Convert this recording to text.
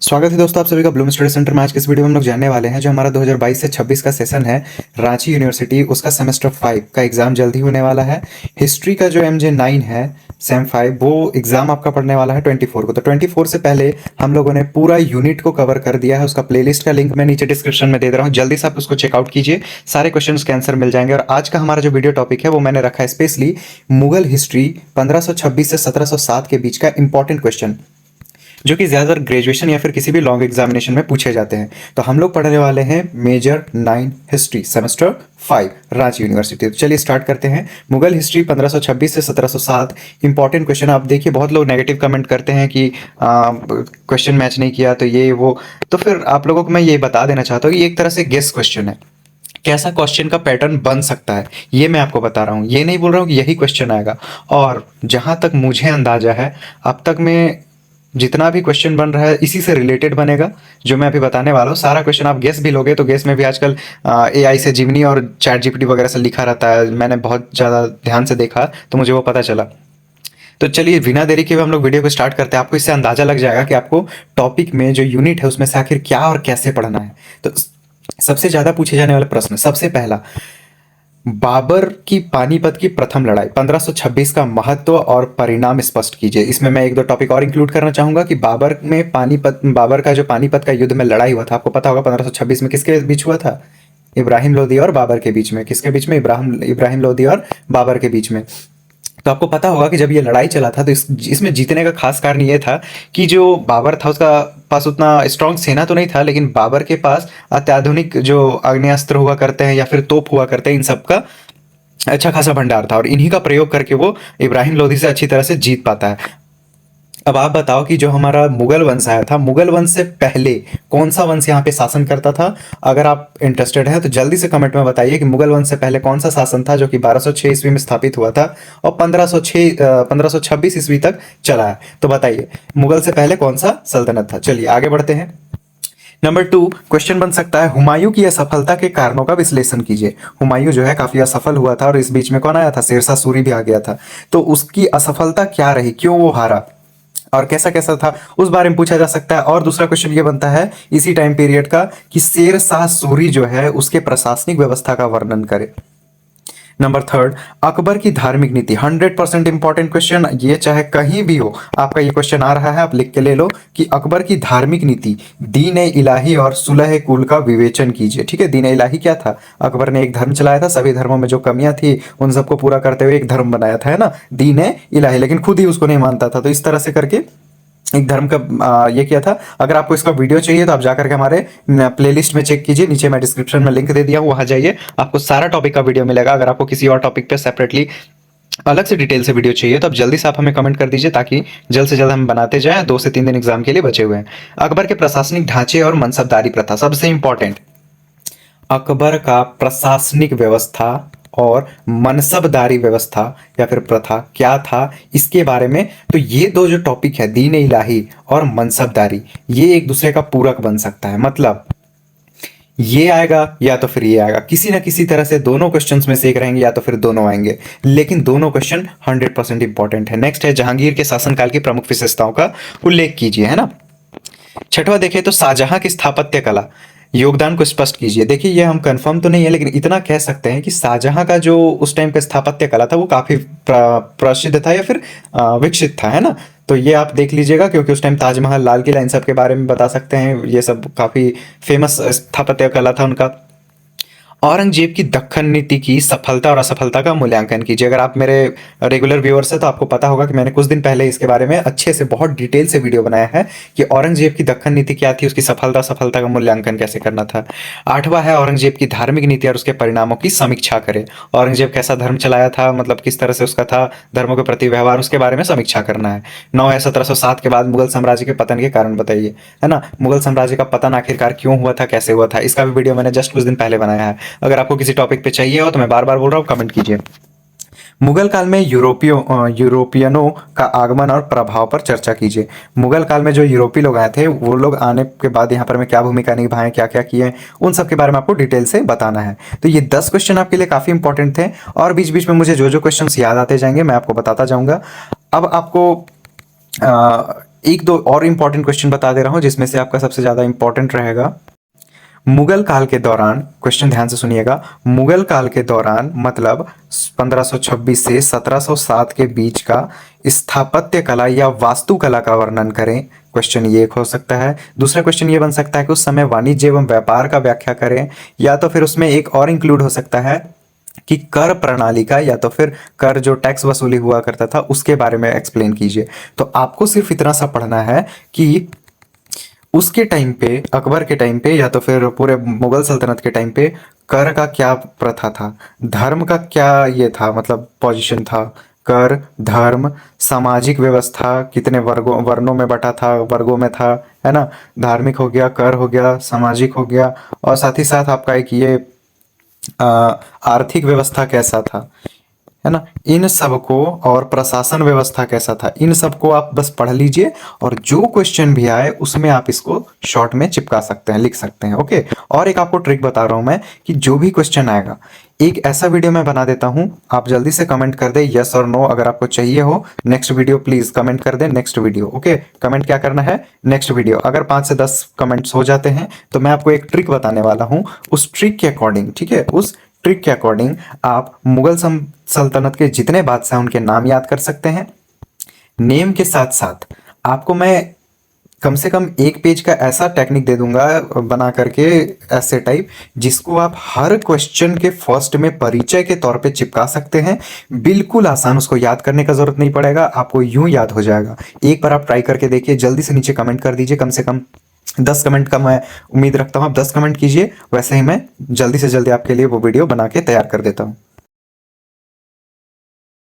स्वागत है दोस्तों आप सभी का ब्लूम स्टडी सेंटर में। आज के इस वीडियो में हम लोग जानने वाले हैं जो हमारा 2022 से 26 का सेशन है रांची यूनिवर्सिटी, उसका सेमेस्टर 5 का एग्जाम जल्दी होने वाला है। हिस्ट्री का जो MJ9 है सेम 5 वो एग्जाम आपका पढ़ने वाला है 24 को। तो 24 से पहले हम लोगों ने पूरा यूनिट को कवर कर दिया है। उसका प्लेलिस्ट का लिंक मैं नीचे डिस्क्रिप्शन में दे रहा हूँ, जल्दी से आप उसको चेकआउट कीजिए, सारे क्वेश्चन के आंसर मिल जाएंगे। और आज का हमारा जो वीडियो टॉपिक है वो मैंने रखा है स्पेशली मुगल हिस्ट्री 1526 से 1707 के बीच का इंपॉर्टेंट क्वेश्चन, जो कि ज़्यादातर ग्रेजुएशन या फिर किसी भी लॉन्ग एग्जामिनेशन में पूछे जाते हैं। तो हम लोग पढ़ने वाले हैं major 9 history semester 5 Ranchi university. तो चलिए स्टार्ट करते हैं। मुगल हिस्ट्री 1526 से 1707 इंपॉर्टेंट क्वेश्चन। आप देखिए बहुत लोग नेगेटिव कमेंट करते हैं कि क्वेश्चन मैच नहीं किया तो ये वो, तो फिर आप लोगों को मैं ये बता देना चाहता हूँ कि एक तरह से गेस क्वेश्चन है। कैसा क्वेश्चन का पैटर्न बन सकता है ये मैं आपको बता रहा हूँ, ये नहीं बोल रहा हूँ कि यही क्वेश्चन आएगा। और जहां तक मुझे अंदाजा है अब तक में जितना भी क्वेश्चन बन रहा है इसी से रिलेटेड बनेगा जो मैं अभी बताने वाला हूँ। सारा क्वेश्चन आप गेस भी लोगे तो गेस में भी आजकल AI से जिमनी और चैट जीपीटी वगैरह से लिखा रहता है। मैंने बहुत ज़्यादा ध्यान से देखा तो मुझे वो पता चला। तो चलिए बिना देरी के हम लोग वीडियो को स्टार्ट करते हैं। आपको इससे अंदाजा लग जाएगा कि आपको टॉपिक में जो यूनिट है उसमें से आखिर क्या और कैसे पढ़ना है। तो सबसे ज़्यादा पूछे जाने वाले प्रश्न, सबसे पहला, बाबर की पानीपत की प्रथम लड़ाई 1526 का महत्व और परिणाम स्पष्ट कीजिए। इसमें मैं एक दो टॉपिक और इंक्लूड करना चाहूंगा कि बाबर का जो पानीपत का युद्ध में लड़ाई हुआ था, आपको पता होगा 1526 में किसके बीच हुआ था? इब्राहिम लोदी और बाबर के बीच में। किसके बीच में? इब्राहिम लोदी और बाबर के बीच में। तो आपको पता होगा कि जब ये लड़ाई चला था तो इसमें जीतने का खास कारण ये था कि जो बाबर था उसका पास उतना स्ट्रॉन्ग सेना तो नहीं था, लेकिन बाबर के पास अत्याधुनिक जो आग्नेयास्त्र हुआ करते हैं या फिर तोप हुआ करते हैं, इन सब का अच्छा खासा भंडार था और इन्हीं का प्रयोग करके वो इब्राहिम लोदी से अच्छी तरह से जीत पाता है। अब आप बताओ कि जो हमारा मुगल वंश आया था, मुगल वंश से पहले कौन सा वंश यहाँ पे शासन करता था? अगर आप इंटरेस्टेड हैं तो जल्दी से कमेंट में बताइए कि मुगल वंश से पहले कौन सा शासन था जो कि 1206 ईस्वी में स्थापित हुआ था और 1526 ईस्वी तक चला है। तो बताइए मुगल से पहले कौन सा सल्तनत था। चलिए आगे बढ़ते हैं। नंबर 2 क्वेश्चन बन सकता है, हुमायूं की असफलता के कारणों का विश्लेषण कीजिए। हुमायूं जो है काफी असफल हुआ था और इस बीच में कौन आया था? शेरशाह सूरी भी आ गया था। तो उसकी असफलता क्या रही, क्यों वो हारा और कैसा कैसा था, उस बारे में पूछा जा सकता है। और दूसरा क्वेश्चन ये बनता है इसी टाइम पीरियड का कि शेर शाह सूरी जो है उसके प्रशासनिक व्यवस्था का वर्णन करे। नंबर 3 अकबर की धार्मिक नीति, 100% इंपॉर्टेंट क्वेश्चन, ये चाहे कहीं भी हो आपका ये क्वेश्चन आ रहा है, आप लिख के ले लो कि अकबर की धार्मिक नीति, दीन इलाही और सुलह कुल का विवेचन कीजिए। ठीक है, दीन इलाही क्या था? अकबर ने एक धर्म चलाया था, सभी धर्मों में जो कमियां थी उन सबको पूरा करते हुए एक धर्म बनाया था, है ना, दीन इलाही, लेकिन खुद ही उसको नहीं मानता था। तो इस तरह से करके एक धर्म का ये किया था। अगर आपको इसका वीडियो चाहिए तो आप जाकर के हमारे प्लेलिस्ट में चेक कीजिए, नीचे मैं डिस्क्रिप्शन में लिंक दे दिया हूँ, वहां जाइए, आपको सारा टॉपिक का वीडियो मिलेगा। अगर आपको किसी और टॉपिक पे सेपरेटली अलग से डिटेल से वीडियो चाहिए तो आप जल्दी से आप हमें कमेंट कर दीजिए ताकि जल्द से जल्द हम बनाते जाएं। 2 से 3 दिन एग्जाम के लिए बचे हुए हैं। अकबर के प्रशासनिक ढांचे और मनसबदारी प्रथा, सबसे इंपॉर्टेंट, अकबर का प्रशासनिक व्यवस्था और मनसबदारी व्यवस्था या फिर प्रथा क्या था इसके बारे में। तो ये दो जो टॉपिक है, दीन इलाही और मनसबदारी, ये एक दूसरे का पूरक बन सकता है। मतलब ये आएगा या तो फिर ये आएगा, किसी ना किसी तरह से दोनों क्वेश्चंस में से एक रहेंगे या तो फिर दोनों आएंगे, लेकिन दोनों क्वेश्चन 100% इंपॉर्टेंट है। नेक्स्ट है जहांगीर के शासनकाल की प्रमुख विशेषताओं का उल्लेख कीजिए, है ना। छठवा देखें तो शाहजहां की स्थापत्य कला, योगदान को स्पष्ट कीजिए। देखिए ये हम कंफर्म तो नहीं है लेकिन इतना कह सकते हैं कि शाहजहां का जो उस टाइम का स्थापत्य कला था वो काफी प्रसिद्ध था या फिर विकसित था, है ना। तो ये आप देख लीजिएगा क्योंकि उस टाइम ताजमहल, लाल किला, इन सब के बारे में बता सकते हैं, ये सब काफी फेमस स्थापत्य कला था उनका। औरंगजेब की दक्कन नीति की सफलता और असफलता का मूल्यांकन कीजिए। अगर आप मेरे रेगुलर व्यूअर्स हैं तो आपको पता होगा कि मैंने कुछ दिन पहले इसके बारे में अच्छे से बहुत डिटेल से वीडियो बनाया है कि औरंगजेब की दक्कन नीति क्या थी, उसकी सफलता असफलता का मूल्यांकन कैसे करना था। 8वां है औरंगजेब की धार्मिक नीति और उसके परिणामों की समीक्षा करें। औरंगजेब कैसा धर्म चलाया था, मतलब किस तरह से उसका था धर्मों के प्रति व्यवहार, उसके बारे में समीक्षा करना है। 9 है 1707 के बाद मुगल साम्राज्य के पतन के कारण बताइए, है ना। मुगल साम्राज्य का पतन आखिरकार क्यों हुआ था, कैसे हुआ था, इसका भी वीडियो मैंने जस्ट कुछ दिन पहले बनाया है। अगर आपको किसी टॉपिक पे चाहिए हो तो मैं बार बार बोल रहा हूँ, कमेंट कीजिए। मुगल काल में यूरोपियनों का आगमन और प्रभाव पर चर्चा कीजिए। मुगल काल में जो यूरोपीय लोग आए थे वो लोग आने के बाद यहाँ पर में क्या भूमिका निभाएं, क्या क्या किए, उन सब के बारे में आपको डिटेल से बताना है। तो ये 10 क्वेश्चन आपके लिए काफी इंपॉर्टेंट थे और बीच बीच में मुझे जो जो क्वेश्चन याद आते जाएंगे मैं आपको बताता जाऊंगा। अब आपको एक दो और इंपॉर्टेंट क्वेश्चन बता दे रहा हूं जिसमें से आपका सबसे ज्यादा इंपॉर्टेंट रहेगा। मुगल काल के दौरान, क्वेश्चन ध्यान से सुनिएगा, मुगल काल के दौरान मतलब 1526 से 1707 के बीच का स्थापत्य कला या वास्तुकला का वर्णन करें। क्वेश्चन ये एक हो सकता है। दूसरा क्वेश्चन ये बन सकता है कि उस समय वाणिज्य एवं व्यापार का व्याख्या करें, या तो फिर उसमें एक और इंक्लूड हो सकता है कि कर प्रणाली का, या तो फिर कर जो टैक्स वसूली हुआ करता था उसके बारे में एक्सप्लेन कीजिए। तो आपको सिर्फ इतना सा पढ़ना है कि उसके टाइम पे, अकबर के टाइम पे या तो फिर पूरे मुगल सल्तनत के टाइम पे कर का क्या प्रथा था, धर्म का क्या ये था, मतलब पोजीशन था, कर, धर्म, सामाजिक व्यवस्था कितने वर्गों वर्णों में बटा था, वर्गों में था, है ना, धार्मिक हो गया, कर हो गया, सामाजिक हो गया, और साथ ही साथ आपका एक ये आर्थिक व्यवस्था कैसा था, है ना, इन सबको, और प्रशासन व्यवस्था कैसा था, इन सबको आप बस पढ़ लीजिए और जो क्वेश्चन भी आए उसमें आप इसको शॉर्ट में चिपका सकते हैं, लिख सकते हैं। ओके। और एक आपको ट्रिक बता रहा हूं मैं कि जो भी क्वेश्चन आएगा एक ऐसा वीडियो मैं बना देता हूं, आप जल्दी से कमेंट कर दे यस और नो, अगर आपको चाहिए हो नेक्स्ट वीडियो प्लीज कमेंट कर दे नेक्स्ट वीडियो। ओके, कमेंट क्या करना है, नेक्स्ट वीडियो। अगर 5 से 10 कमेंट्स हो जाते हैं तो मैं आपको एक ट्रिक बताने वाला हूं, उस ट्रिक के अकॉर्डिंग, ठीक है, उस ट्रिक के अकॉर्डिंग आप मुगल सल्तनत के जितने बादशाह उनके नाम याद कर सकते हैं। नेम के साथ साथ आपको मैं कम से कम एक पेज का ऐसा टेक्निक दे दूंगा बना करके, ऐसे टाइप, जिसको आप हर क्वेश्चन के फर्स्ट में परिचय के तौर पे चिपका सकते हैं। बिल्कुल आसान, उसको याद करने का जरूरत नहीं पड़ेगा, आपको यूं याद हो जाएगा। एक बार आप ट्राई करके देखिए, जल्दी से नीचे कमेंट कर दीजिए, कम से कम 10 कमेंट का मैं उम्मीद रखता हूं, आप 10 कमेंट कीजिए, वैसे ही मैं जल्दी से जल्दी आपके लिए वो वीडियो बना के तैयार कर देता हूं।